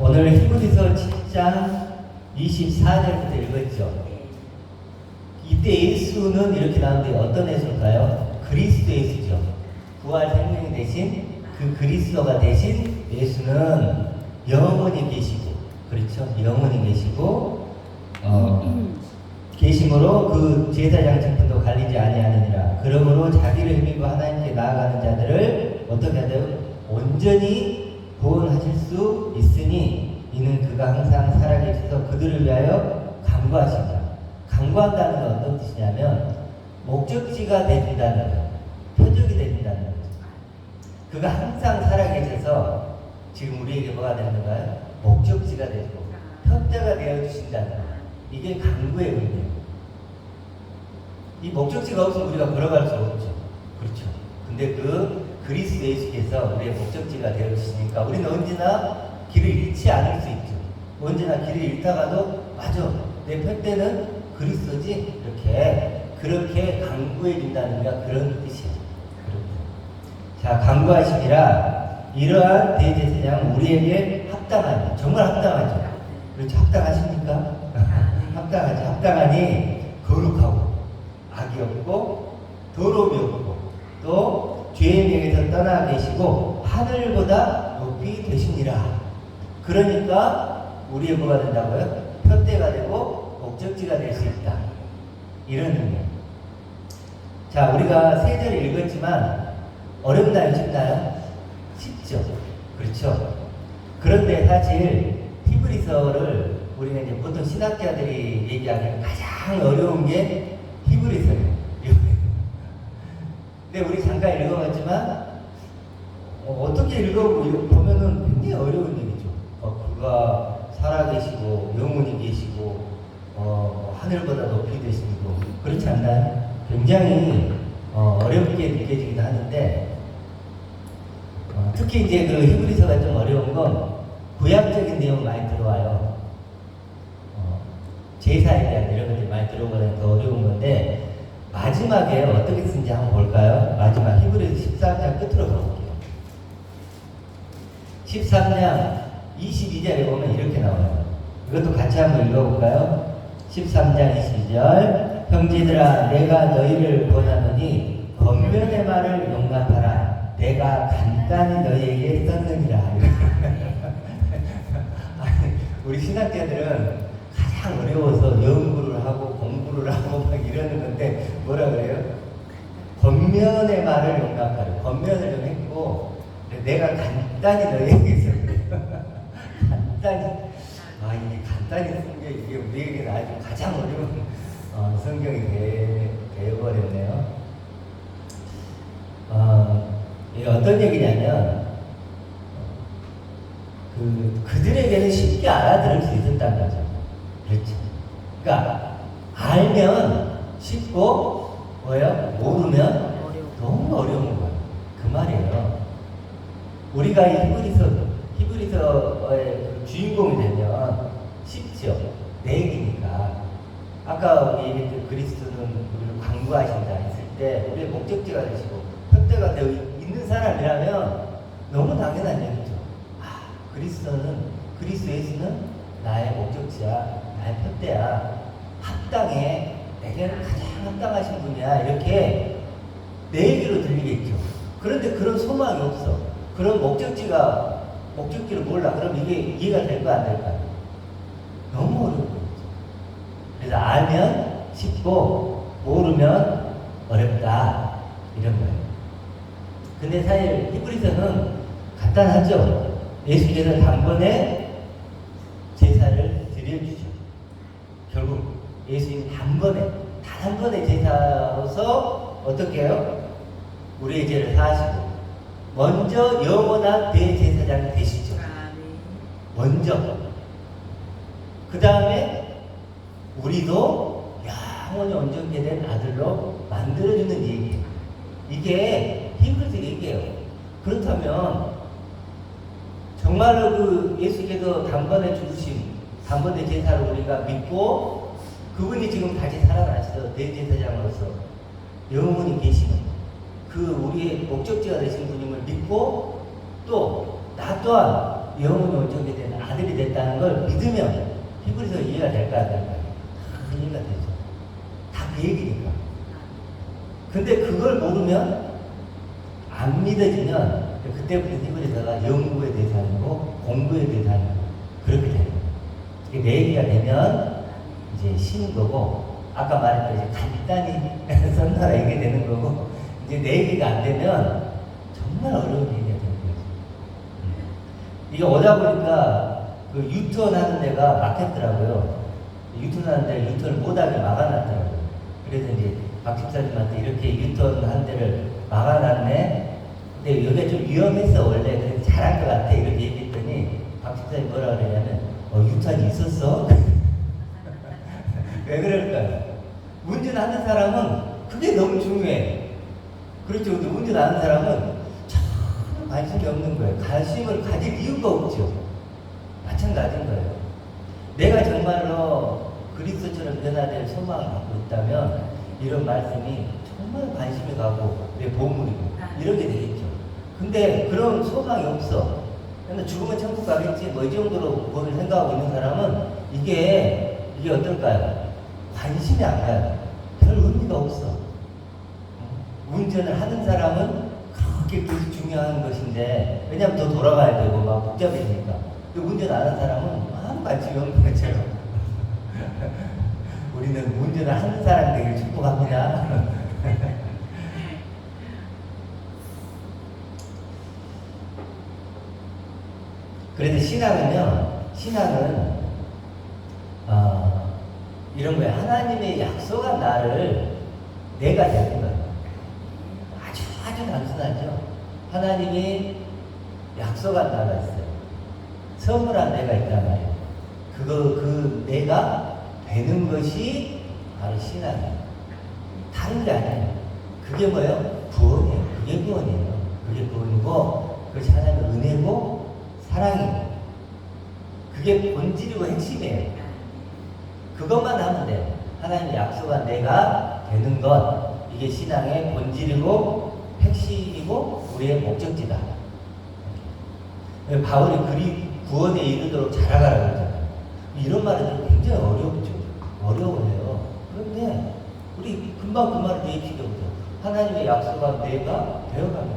오늘 히브리서 7장 24절부터 읽었죠. 이때 예수는 이렇게 나오는데 어떤 예수일까요? 그리스도 예수죠. 부활 생명이 되신 그 그리스도가 되신 예수는 영원히 계시고, 그렇죠? 영원히 계시고 계심으로 그 제사장 직분도 갈리지 아니하느니라. 그러므로 자기를 힘입어 하나님께 나아가는 자들을 어떻게 하죠? 온전히 구원하실 수 있으니 이는 그가 항상 살아계셔서 그들을 위하여 간구하신다. 간구한다는 건 어떤 뜻이냐면 목적지가 되준다는 거예요. 표적이 되준다는 거죠. 그가 항상 살아계셔서 지금 우리에게 뭐가 되는가요? 목적지가 되고 편대가 되어주신다는 거예요. 이게 간구의 의미예요. 이 목적지가 없으면 우리가 걸어갈 수 없죠. 그렇죠. 근데 그 그리스도 예수께서 우리의 목적지가 되어주시니까 우리는 언제나 길을 잃지 않을 수 있죠. 언제나 길을 잃다가도 맞아, 내 편대는 그리스도지, 그렇게 간구해 준다는 게 그런 뜻이에요. 자, 간구하시니라. 이러한 대제사장은 우리에게 합당하니, 정말 합당하죠. 그렇죠. 합당하십니까? 합당하죠. 합당하니 거룩하고 악이 없고 더러움이 없고 또 죄의 명에서 떠나 계시고 하늘보다 높이 되시니라. 그러니까 우리의 뭐가 된다고요? 편대가 되고 목적지가 될 수 있다. 이런 의미예요. 자, 우리가 세 절을 읽었지만 어렵나요? 쉽나요? 쉽죠. 그렇죠. 그런데 사실 히브리서를 우리는 이제 보통 신학자들이 얘기하기에 가장 어려운 게 히브리서예요. 근데 우리 잠깐 읽어봤지만 어떻게 읽어보면은 굉장히 어려운 얘기죠. 그가 살아계시고 영원히 계시고 하늘보다 높이 되시고 그렇지 않나요? 굉장히 어렵게 느껴지기도 하는데 특히 이제 그 히브리서가 좀 어려운 건 구약적인 내용 많이 들어와요. 제사에 대한 이런 것들이 많이 들어오면 더 어려운 건데 마지막에 어떻게 쓰는지 한번 볼까요? 마지막 히브리서 13장 끝으로 가볼게요. 13장 22절에 보면 이렇게 나와요. 이것도 같이 한번 읽어볼까요? 13장 22절 형제들아 내가 너희를 권하노니 권면의 말을 용납하라. 내가 간단히 너희에게 썼느니라. 우리 신학자들은 가장 어려워서 연구를 하고 공부를 하고 막 이러는 건데 뭐라 그래요? 권면의 말을 용납하라. 권면을 좀 했고 내가 간단히 너희에게 썼느니라. 간단히. 이게 간단히 쓴 게 이게 우리에게는 아주 가장 어려운 성경이 되어버렸네요. 이게 어떤 얘기냐면 그들에게는 쉽게 알아들을 수 있었다는 거죠. 그렇죠. 그러니까 알면 쉽고 뭐예요? 모르면 너무 어려운 거예요. 그 말이에요. 우리가 이 히브리서의 주인공이 되면 쉽죠. 내 얘기니까. 아까 우리 얘기했던 그리스도는 우리를 간구하신다 했을 때 우리의 목적지가 되시고 편대가 되어 있는 사람이라면 너무 당연한 얘기죠. 그리스도 예수는 나의 목적지야, 나의 편대야, 합당해, 내게는 가장 합당하신 분이야, 이렇게 내 얘기로 들리겠죠. 그런데 그런 소망이 없어. 그런 목적지를 몰라. 그럼 이게 이해가 될까 안 될까요? 너무 어려운 거죠. 그래서 알면 쉽고 모르면 어렵다, 이런 거예요. 근데 사실 히브리서는 간단하죠. 예수께서 단번에 제사를 드려주죠. 결국 예수님 단 한 번의 제사로서 어떻게 해요? 우리의 죄를 사하시고 먼저 영원한 대제사장이 되시죠. 먼저. 그 다음에 우리도 영원히 온전케 된 아들로 만들어주는 얘기예요. 이게 히브리서 얘기예요. 그렇다면 정말로 그 예수께서 단번에 죽으신 단번에 제사를 우리가 믿고 그분이 지금 다시 살아나셔서 대제사장으로서 영원히 계시는 그 우리의 목적지가 되신 분임을 믿고 또 나 또한 영원히 온전케 된 아들이 걸 믿으면 히브리서 이해가 될까 안 될까? 다 이해가 되죠. 다 그 얘기니까. 근데 그걸 모르면 안 믿어지면 그때부터 히브리서가 연구의 대상이고 공부의 대상이고 그렇게 되는 거예요. 이게 내 얘기가 되면 이제 쉬는 거고 아까 말했던 이제 간단히 선나라 얘기 되는 거고 이제 내 얘기가 안 되면 정말 어려운 얘기가 되는 거죠. 이게 오다 보니까 그 유턴하는 데가 막혔더라고요. 유턴하는 데 유턴을 못하게 막아놨더라고요. 그래서 이제 박 집사님한테 이렇게 유턴하는 데를 막아놨네. 근데 여기가 좀 위험했어 원래. 그래서 잘한 것 같아 이렇게 얘기했더니 박 집사님 뭐라 그러냐면 유턴이 있었어? 왜 그럴까요? 운전하는 사람은 그게 너무 중요해. 그렇죠. 근데 운전하는 사람은 전혀 관심이 없는 거예요. 관심을 가질 이유가 없죠. 마찬가지인 거예요. 내가 정말로 그리스도처럼 변화될 소망을 갖고 있다면 이런 말씀이 정말 관심이 가고 내 보물이고 이렇게 되겠죠. 근데 그런 소망이 없어. 근데 죽으면 천국 가겠지 뭐 이 정도로 그걸 생각하고 있는 사람은 이게 어떨까요? 관심이 안 가요. 별 의미가 없어. 운전을 하는 사람은 그렇게 그것이 중요한 것인데 왜냐하면 더 돌아가야 되고 막 복잡해지니까. 운전 안 하는 사람은 아무 관심이 없는 것처럼 우리는 운전을 하는 사람 되길 축복합니다. 그래서 신앙은 이런 거예요. 하나님의 약속한 나를 내가 되는 거예요. 아주 단순하죠. 하나님이 약속한 나가 있어요. 선물한 내가 있단 말이에요. 그 내가 되는 것이 바로 신앙이에요. 다른 게 아니에요. 그게 뭐예요? 구원이에요. 그게 구원이에요. 그게 구원이고 그것이 하나님의 은혜고 사랑이에요. 그게 본질이고 핵심이에요. 그것만 하면 돼요. 하나님의 약속한 내가 되는 것 이게 신앙의 본질이고 핵심이고 우리의 목적지다. 바울이 구원에 이르도록 자라가라고 했잖아요. 이런 말은 굉장히 어려워요. 그런데 우리 금방 그 말을 대입시켜보죠. 하나님의 약속한 내가 되어가면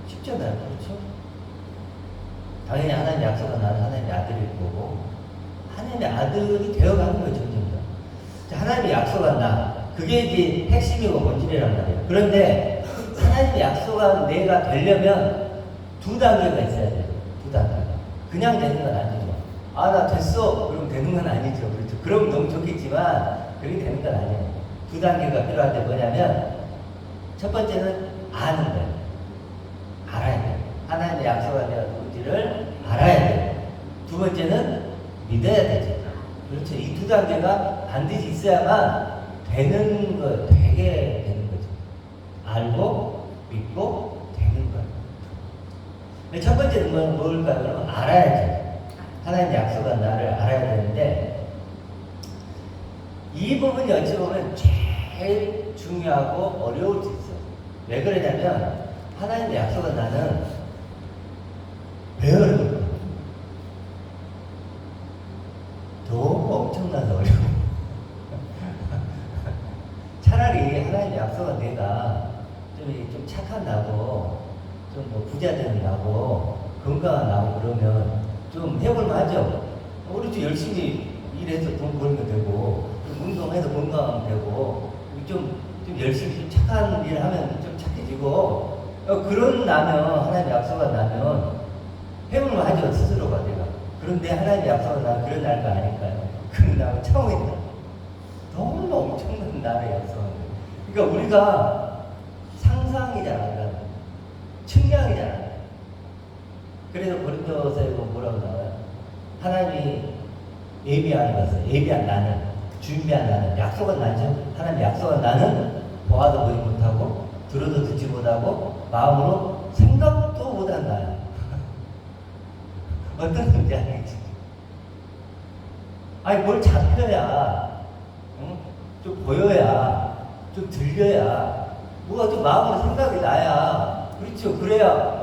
쉽잖아요. 그렇죠? 당연히 하나님의 약속한 나는 하나님의 아들일 거고 하나님의 아들이 되어가는 거예요. 점점 더. 하나님의 약속한 나 그게 이제 핵심이고 본질이란 말이에요. 그런데 하나님의 약속한 내가 되려면 두 단계가 있어야 돼요. 두 단계가. 그냥 되는 건 아니죠. 나 됐어. 그럼 되는 건 아니죠. 그렇죠. 그럼 너무 좋겠지만 그렇게 되는 건 아니에요. 두 단계가 필요한데 뭐냐면 첫 번째는 아는 거예요. 알아야 돼요. 하나님의 약속한 내가 누군지를 알아야 돼요. 두 번째는 믿어야 되죠. 그렇죠. 이 두 단계가 반드시 있어야만 되는 거, 되게 되는 거죠. 알고 믿고 되는 거예요. 첫 번째는 뭘까요? 그러면 알아야죠. 하나님의 약속한 나를 알아야 되는데 이 부분이 어찌 보면 제일 중요하고 어려울 수 있어요. 왜 그러냐면 하나님의 약속한 나는 왜 어려울까요? 너무 엄청나서 어려워. 차라리 하나님의 약속한 내가 좀 착한 나고 좀 뭐 부자 되는 나고 건강한 나고 그러면 좀 해볼만 하죠. 우리도 열심히 일해서 돈 벌면 되고 좀 운동해서 건강하면 되고 좀 열심히 좀 착한 일을 하면 좀 착해지고 그런 나면 하나님의 약속한 나면 해볼만 하죠. 스스로가 내가. 그런데 하나님의 약속한 나는 그런 날도 아닐까요? 그런 나는 처음이다. 너무 엄청난 나를 약속한 거예요. 그러니까 우리가 상상이잖아. 측량이잖아. 그래서 고린도서에 뭐라고 나와요? 하나님이 예비한 것을, 예비한 나는, 준비한 나는, 약속한 나죠. 하나님의 약속한 나는 보아도 보지 못하고 들어도 듣지 못하고 마음으로 생각도 못한 나야. 어떤 문제 아니지? 아니 뭘 잡혀야, 응? 좀 보여야, 좀 들려야, 뭐가 좀 마음으로 생각이 나야. 그렇죠. 그래야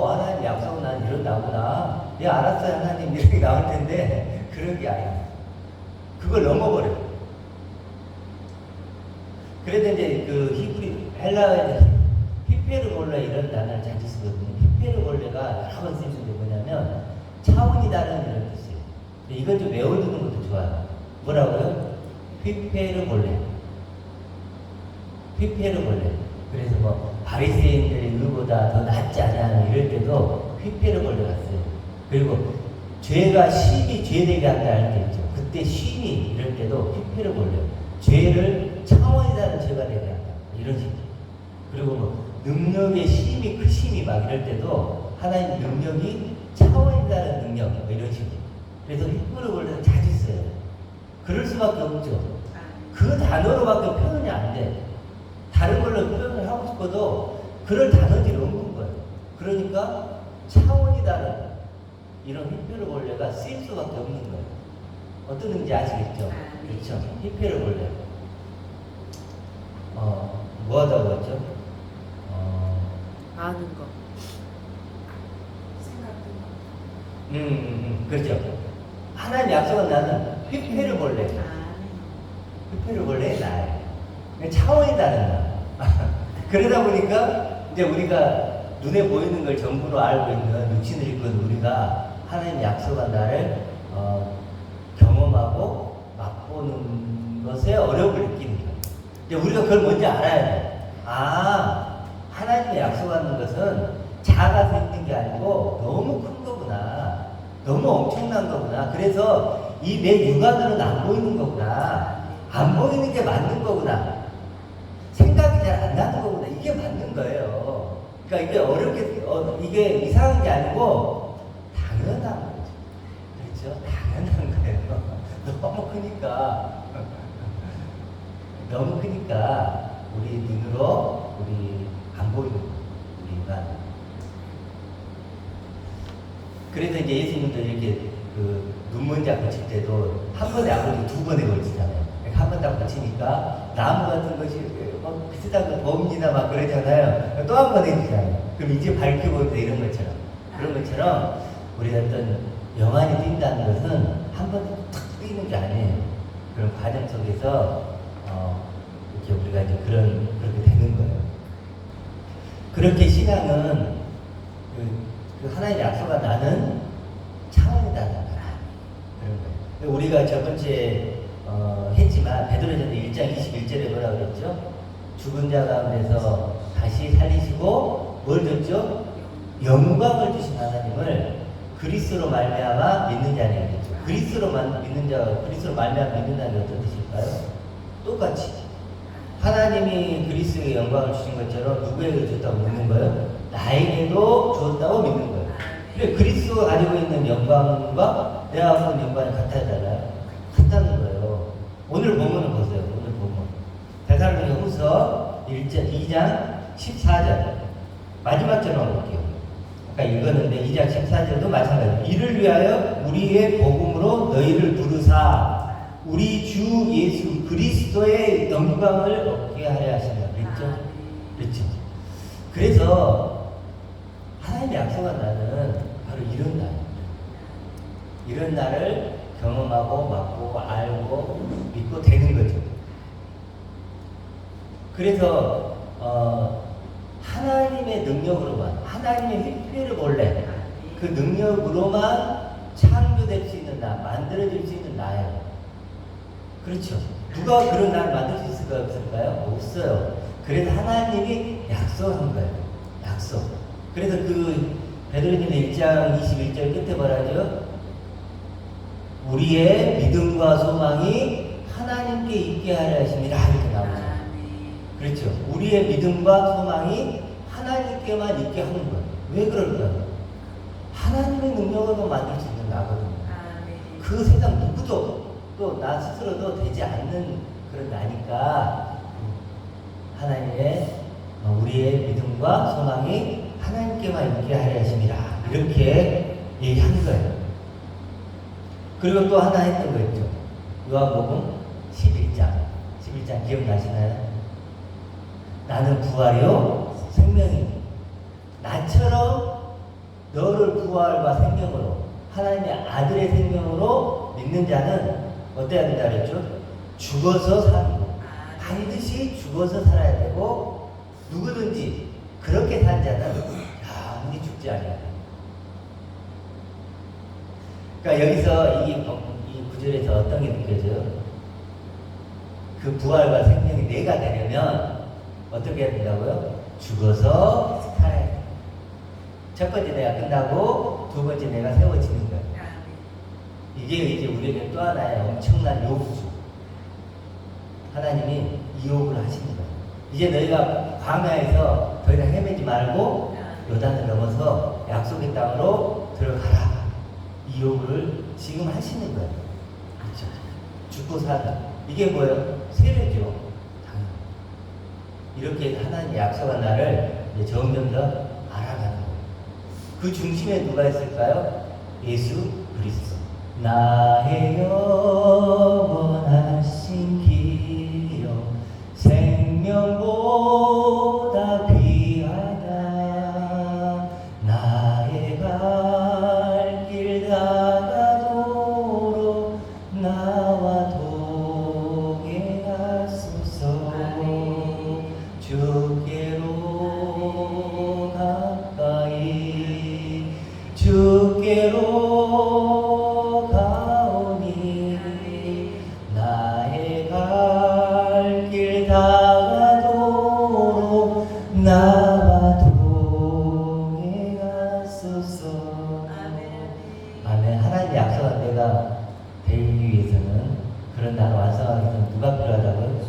하나님 약속은 난 이런 나구나. 예, 알았어요, 하나님. 이렇게 나올 텐데, 그런 게 아니야. 그걸 넘어버려. 그래도 이제 그 히브리, 헬라어에 히페르볼레 이런 단어를 자주 쓰거든요. 히페르볼레가 여러 번 쓰는데 뭐냐면, 차원이 다른 이런 뜻이에요. 이건 좀 외워두는 것도 좋아요. 뭐라고요? 히페르볼레. 히페르볼레. 그래서 뭐, 바리새인들의 의보다 더 낫지 않냐 이럴 때도 휘폐르볼레가 써요. 그리고 죄가 심히 죄되게 한다 할 때 있죠. 그때 심히 이럴 때도 휘폐르볼레. 죄를 차원이 다른 죄가 되게 한다. 이런 식으로. 그리고 뭐 능력의 심히 크심이 막 이럴 때도 하나님 능력이 차원이 다른 능력 뭐 이런 식으로. 그래서 휘폐르볼레는 자주 써요. 그럴 수밖에 없죠. 그 단어로밖에 표현이 안 돼. 다른 걸로 표현을 하고 싶어도 그럴 단어들이 없는 거예요. 그러니까 차원이 다른 이런 히페르볼레가 쓰일 수밖에 없는 거예요. 어떤 의미인지 아시겠죠? 그렇죠? 히페르볼레. 뭐 하다고 했죠? 아는 거. 그렇죠. 하나님 약속은 나는 히페르볼레. 히페르볼레의 나예요. 차원이 다른 나. 그러다 보니까 이제 우리가 눈에 보이는 걸 전부로 알고 있는 육신을 입은 우리가 하나님 약속한 나를 경험하고 맛보는 것에 어려움을 느끼는 거예요. 이제 우리가 그걸 먼저 알아야 돼. 하나님의 약속하는 것은 작아서 있는 게 아니고 너무 큰 거구나. 너무 엄청난 거구나. 그래서 이 내 육안으로는 안 보이는 거구나. 안 보이는 게 맞는 거구나. 생각이 잘 안 나는 거구나. 이게 맞는 거예요. 그러니까 이게 어렵게, 이게 이상한 게 아니고 당연한 거죠. 그렇죠? 당연한 거예요. 너무 크니까. 너무 크니까 우리 눈으로 우리 안 보이는 거예요. 우리가. 그래서 이제 예수님도 이렇게 그 눈먼지 고칠 때도 한 번에 안 걸리고 두 번에 걸치잖아요. 한 번 딱 고치니까 나무 같은 것이 비슷한 거 범이나 막 그러잖아요. 또 한 번 해주잖아요. 그럼 이제 밝혀보다 이런 것처럼. 그런 것처럼 우리가 어떤 영안이 뛴다는 것은 한 번에 탁 뛰는 게 아니에요. 그런 과정 속에서 이렇게 우리가 이제 그렇게 되는 거예요. 그렇게 신앙은 그 하나님의 약속한 나는 차원이 다르다. 그런 거예요. 우리가 첫 번째 했지만 베드로전서 1장 21절에 뭐라 그랬죠? 죽은 자 가운데서 다시 살리시고 뭘 줬죠? 영광을 주신 하나님을 그리스도로 말미암아 믿는 자니라 그랬죠. 그리스도로 말미암아 믿는 자는 어떤 뜻일까요? 똑같이 하나님이 그리스도의 영광을 주신 것처럼 누구에게 줬다고 믿는 거예요? 나에게도 주었다고 믿는 거예요. 그래 그리스도가 가지고 있는 영광과 내가 갖고 있는 영광이 같아잖아요. 같다는 거예요. 오늘 본문을 보세요. 오늘 본문. 데살로니가후서 2장 14절. 마지막 절만 볼게요. 아까 읽었는데 2장 14절도 마찬가지예요. 이를 위하여 우리의 복음으로 너희를 부르사 우리 주 예수 그리스도의 영광을 얻게 하려 하신다. 그랬죠? 그렇죠. 그래서 하나님의 약속한 날은 바로 이런 날입니다. 이런 날을 경험하고 맛보고 알고 믿고 되는 거죠. 그래서 하나님의 능력으로만 하나님의 히페르볼레 그 능력으로만 창조될 수 있는 나, 만들어질 수 있는 나예요. 그렇죠. 누가 그런 나를 만들 수 있을까요? 없을까요? 없어요. 그래서 하나님이 약속한 거예요. 약속. 그래서 그 베드로전서 1장 21절 끝에 뭐라 하죠? 우리의 믿음과 소망이 하나님께 있게 하려 하심이라 이렇게 나오죠. 그렇죠. 우리의 믿음과 소망이 하나님께만 있게 하는 거예요. 왜 그럴까요? 하나님의 능력으로 만들 수 있는 나거든요. 그 세상 누구도 또 나 스스로도 되지 않는 그런 나니까 하나님의 우리의 믿음과 소망이 하나님께만 있게 하려 하심이라 이렇게 얘기하는 거예요. 그리고 또 하나 했던 거 있죠. 요한복음 11장 기억나시나요? 나는 부활이요 생명이니 나처럼 너를 부활과 생명으로 하나님의 아들의 생명으로 믿는 자는 어때야 된다 그랬죠? 죽어서 사는 거. 반드시 죽어서 살아야 되고 누구든지 그렇게 산 자는 영원히 죽지 않아요. 그러니까 여기서 이 구절에서 어떤 게 느껴져요? 그 부활과 생명이 내가 되려면 어떻게 해야 된다고요? 죽어서 살아야 돼요. 첫 번째 내가 끝나고 두 번째 내가 세워지는 거예요. 이게 이제 우리에게 또 하나의 엄청난 요구죠. 하나님이 이 요구를 하시는 거예요. 이제 너희가 광야에서 더 이상 헤매지 말고 요단을 넘어서 약속의 땅으로 들어가라. 이 요구를 지금 하시는 거예요. 그렇죠? 죽고 사다. 이게 뭐예요? 세례죠. 이렇게 하나님 약속한 나를 이제 점점 더 알아가는 거예요. 그 중심에 누가 있을까요? 예수 그리스도. 나의 영원하신 길이여 생명보다 귀하다. 나의 갈 길 다가도록 나와 동행하소서. 주께로 가까이 주께로 가오니 나의 갈 길 다가도록 나와 동행하소서. 아멘. 하나님 약속한 내가 되기 위해서는 그런 나를 완성하기 위해서는 누가 필요하다고요?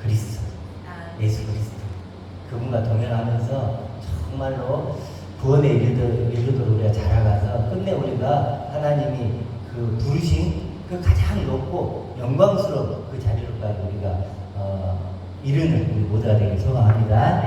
그리스도. 예수 그리스도. 그분과 동행하면서 정말로 구원에 이르도록 우리가 자라가서 끝내 우리가 하나님이 그 부르신 그 가장 높고 영광스러운 그 자리로까지 우리가 이르는 우리 모두가 되길 소망합니다.